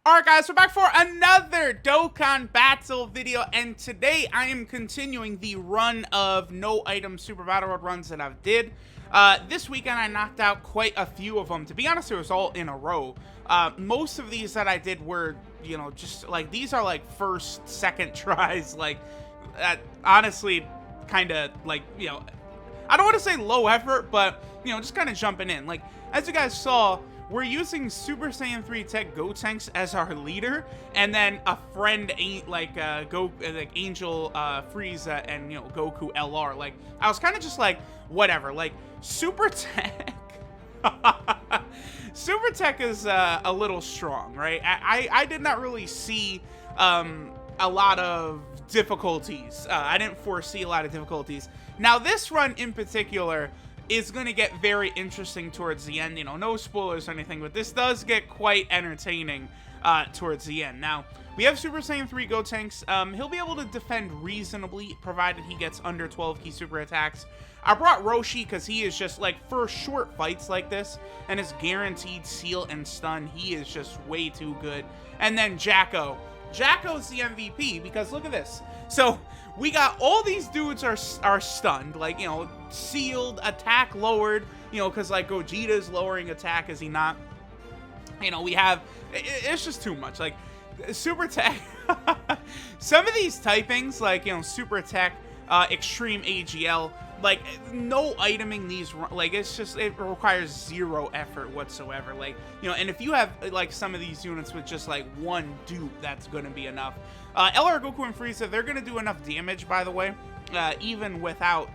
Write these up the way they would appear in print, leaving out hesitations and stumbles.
Alright guys, we're back for another Dokkan battle video, and today I am continuing the run of no item Super Battle Road runs that I've did. This weekend I knocked out quite a few of them. To be honest, it was all in a row. Most of these that I did were, you know, just like, these are like first, second tries, like, honestly, kind of like, you know, I don't want to say low effort, but, you know, just kind of jumping in. Like, as you guys saw, we're using Super Saiyan 3 Tech Gotenks as our leader, and then a friend like Angel Frieza and, you know, Goku LR. Like, I was kind of just like, whatever. Like, Super Tech, Super Tech is a little strong, right? I did not really see a lot of difficulties. I didn't foresee a lot of difficulties. Now, this run in particular is going to get very interesting towards the end. You know, no spoilers or anything, but this does get quite entertaining towards the end. Now, we have Super Saiyan 3 Gotenks. He'll be able to defend reasonably, provided he gets under 12 key super attacks. I brought Roshi because he is just, like, for short fights like this, and his guaranteed seal and stun, he is just way too good. And then Jacko. Jacko's the MVP, because look at this. So, we got all these dudes are stunned, like, you know, sealed, attack lowered, you know, because, like, Gogeta's lowering attack, is he not? You know, we have, it's just too much. Like, Super Tech, some of these typings, like, you know, Super Tech, Extreme AGL, like, no iteming these, like, it's just, it requires zero effort whatsoever. Like, you know, and if you have, like, some of these units with just, like, one dupe, that's gonna be enough. LR, Goku, and Frieza, they're gonna do enough damage, by the way, even without,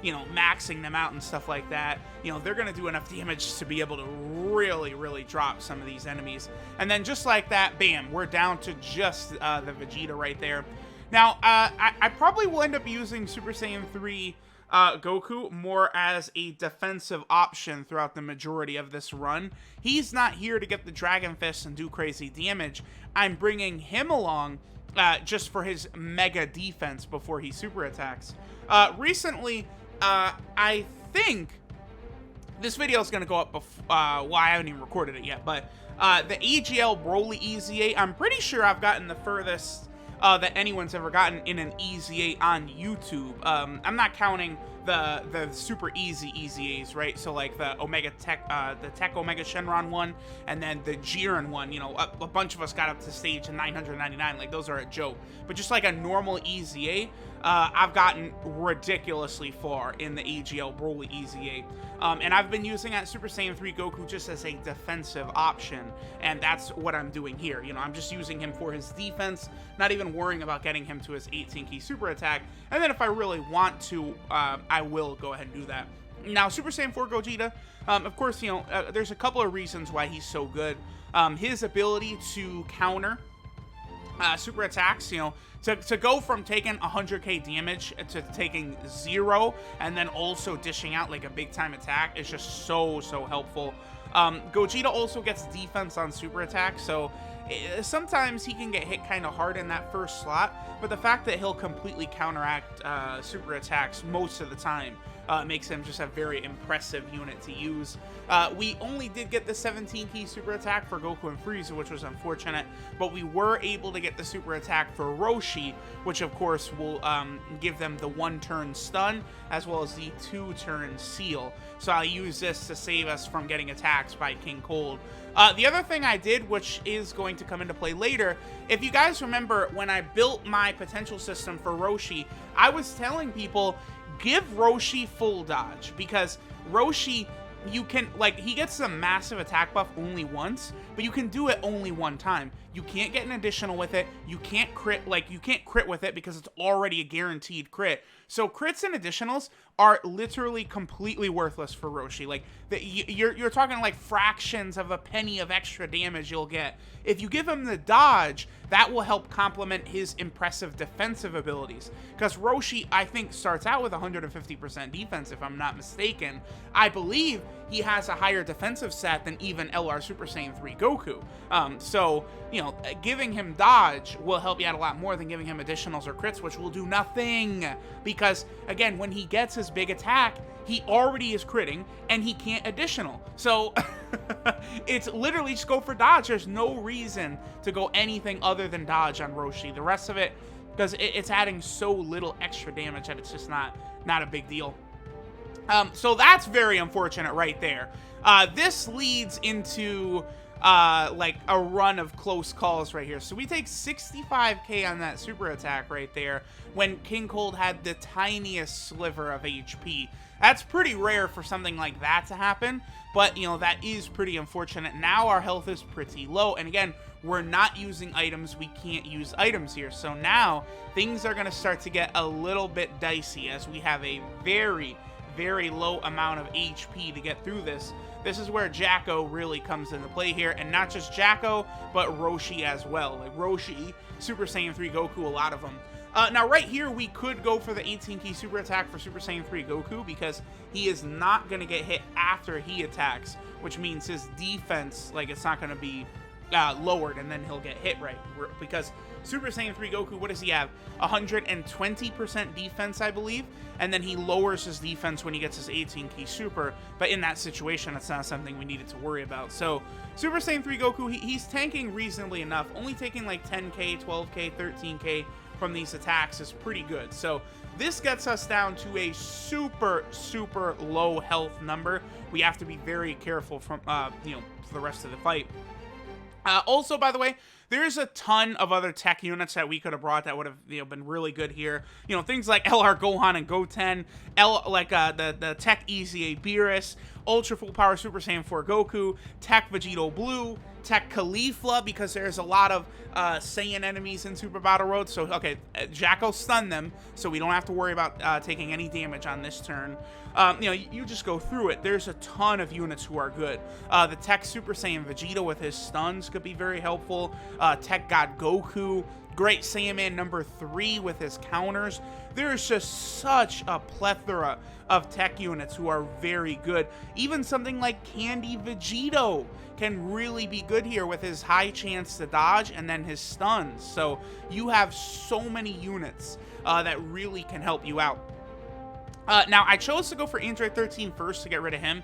you know, maxing them out and stuff like that. You know, they're gonna do enough damage to be able to really drop some of these enemies. And then just like that, bam, we're down to just the Vegeta right there. Now, I probably will end up using Super Saiyan 3 Goku more as a defensive option throughout the majority of this run. He's not here to get the Dragon Fist and do crazy damage. I'm bringing him along just for his mega defense before he super attacks. Recently, I think this video is going to go up before, well, I haven't even recorded it yet, but the AGL Broly Easy 8, I'm pretty sure I've gotten the furthest that anyone's ever gotten in an Easy 8 on YouTube. I'm not counting the super easy Easy 8s, right? So like the Omega Tech, the Tech Omega Shenron one, and then the Jiren one. You know, a bunch of us got up to stage 999. Like, those are a joke. But just like a normal Easy 8, I've gotten ridiculously far in the AGL Broly Easy 8. And I've been using that Super Saiyan 3 Goku just as a defensive option, and that's what I'm doing here. You know, I'm just using him for his defense, not even worrying about getting him to his 18 key super attack, and then if I really want to, I will go ahead and do that. Now, Super Saiyan 4 Gogeta, of course, you know, there's a couple of reasons why he's so good. His ability to counter super attacks, you know, to go from taking 100k damage to taking 0 and then also dishing out like a big time attack is just so helpful. Gogeta also gets defense on super attacks, so sometimes he can get hit kind of hard in that first slot, but the fact that he'll completely counteract super attacks most of the time makes him just a very impressive unit to use. We only did get the 17 key super attack for Goku and Frieza, which was unfortunate, but we were able to get the super attack for Roshi, which of course will give them the 1-turn stun as well as the 2-turn seal. So I'll use this to save us from getting attacked by King Cold. The other thing I did, which is going to come into play later, if you guys remember when I built my potential system for Roshi, I was telling people, give Roshi full dodge, because Roshi, you can, like, he gets a massive attack buff only once, but you can do it only one time. You can't get an additional with it. You can't crit, like, you can't crit with it because it's already a guaranteed crit. So crits and additionals are literally completely worthless for Roshi. Like, you're talking like fractions of a penny of extra damage you'll get. If you give him the dodge, that will help complement his impressive defensive abilities. Because Roshi, I think, starts out with 150% defense, if I'm not mistaken. I believe he has a higher defensive stat than even LR Super Saiyan 3 Goku. So, you know, giving him dodge will help you out a lot more than giving him additionals or crits, which will do nothing. Because, again, when he gets his big attack, he already is critting, and he can't additional. So, It's literally just go for dodge. There's no reason to go anything other than dodge on Roshi. The rest of it, because it's adding so little extra damage that it's just not a big deal. So that's very unfortunate right there. This leads into like a run of close calls right here. So we take 65k on that super attack right there when King Cold had the tiniest sliver of HP. That's pretty rare for something like that to happen, but you know, that is pretty unfortunate. Now our health is pretty low, and again, we're not using items. We can't use items here. So now things are going to start to get a little bit dicey as we have a very, very low amount of HP to get through this. This is where Jacko really comes into play here, and not just Jacko, but Roshi as well. Like Roshi, Super Saiyan 3 Goku, a lot of them. Now right here, we could go for the 18 key super attack for Super Saiyan 3 Goku because he is not going to get hit after he attacks, which means his defense, like, it's not going to be lowered, and then he'll get hit, right? Because Super Saiyan 3 Goku, what does he have? 120% defense, I believe, and then he lowers his defense when he gets his 18 key super, but in that situation, it's not something we needed to worry about. So Super Saiyan 3 Goku, he's tanking reasonably enough, only taking like 10k, 12k, 13k from these attacks is pretty good. So this gets us down to a super, super low health number. We have to be very careful from, you know, for the rest of the fight. Also, by the way, there's a ton of other tech units that we could have brought that would have, you know, been really good here. You know, things like LR Gohan and Goten, the Tech EZA Beerus, Ultra Full Power Super Saiyan 4 Goku, Tech Vegito Blue, Tech Caulifla, because there's a lot of Saiyan enemies in Super Battle Road. So, okay, Jacko stunned them, so we don't have to worry about taking any damage on this turn. You know, you just go through it. There's a ton of units who are good. The Tech Super Saiyan Vegeta with his stuns could be very helpful. Tech God Goku, Great Saiyaman number 3 with his counters. There's just such a plethora of tech units who are very good. Even something like Candy Vegito can really be good here with his high chance to dodge and then his stuns. So you have so many units that really can help you out. Now, I chose to go for Android 13 first to get rid of him.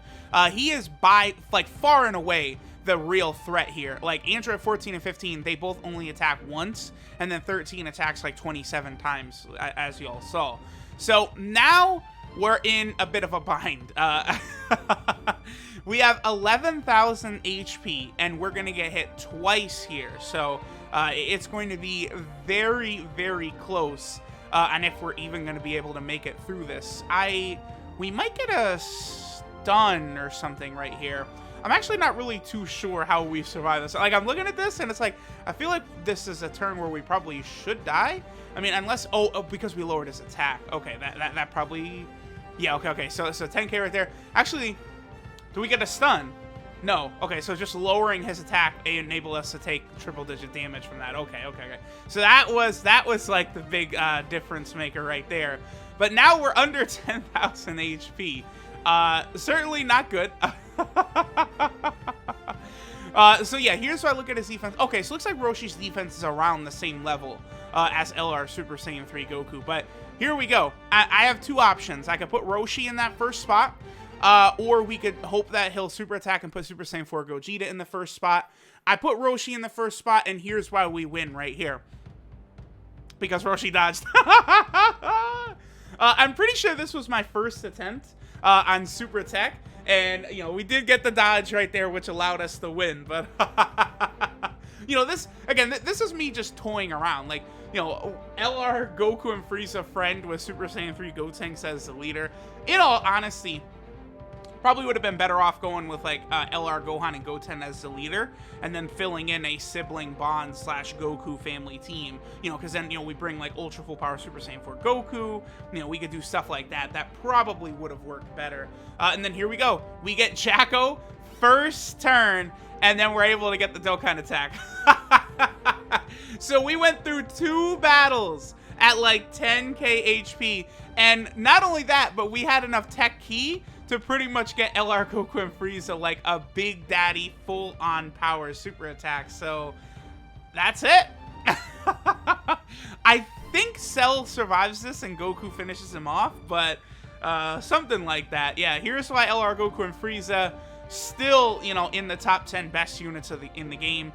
He is by, like, far and away the real threat here. Like, Android 14 and 15, they both only attack once, and then 13 attacks like 27 times, as you all saw. So now we're in a bit of a bind. We have 11,000 HP, and we're going to get hit twice here. So it's going to be very, very close. And if we're even going to be able to make it through this, we might get a stun or something right here. I'm actually not really too sure how we survive this. Like, I'm looking at this, and it's like, I feel like this is a turn where we probably should die. I mean, unless, oh because we lowered his attack. Okay, that probably, yeah, okay. So 10k right there. Actually, do we get a stun? No. Okay, so just lowering his attack enabled us to take triple-digit damage from that. Okay. So that was like the big difference maker right there. But now we're under 10,000 HP. Certainly not good. So yeah, here's why I look at his defense. Okay, so it looks like Roshi's defense is around the same level as LR Super Saiyan 3 Goku. But here we go. I have two options. I could put Roshi in that first spot. Or we could hope that he'll super attack and put Super Saiyan 4 Gogeta in the first spot. I put Roshi in the first spot, and here's why we win right here. Because Roshi dodged. I'm pretty sure this was my first attempt on super attack. And, you know, we did get the dodge right there, which allowed us to win. But, you know, this, again, this is me just toying around. Like, you know, LR, Goku, and Frieza friend with Super Saiyan 3 Gotenks as the leader. In all honesty, probably would have been better off going with, like, LR, Gohan, and Goten as the leader, and then filling in a sibling bond / Goku family team, you know, because then, you know, we bring, like, Ultra Full Power Super Saiyan 4 Goku, you know, we could do stuff like that. That probably would have worked better. And then here we go. We get Jacko first turn, and then we're able to get the Dokkan attack. So we went through 2 battles at, like, 10k HP, and not only that, but we had enough tech key to pretty much get LR, Goku, and Frieza like a big daddy full-on power super attack. So that's it. I think Cell survives this and Goku finishes him off, but something like that. Yeah, here's why LR, Goku, and Frieza still, you know, in the top 10 best units in the game.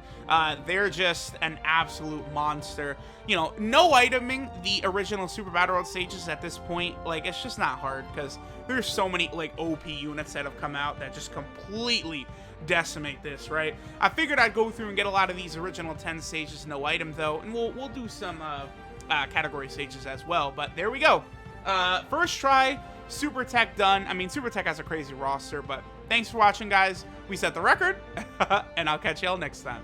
They're just an absolute monster. You know, no iteming the original Super Battle World stages at this point, like, it's just not hard, because there's so many, like, OP units that have come out that just completely decimate this, right? I figured I'd go through and get a lot of these original 10 stages no item, though, and we'll do some category stages as well. But there we go. First try, Super TEQ done. I mean, Super TEQ has a crazy roster, but thanks for watching, guys. We set the record, and I'll catch y'all next time.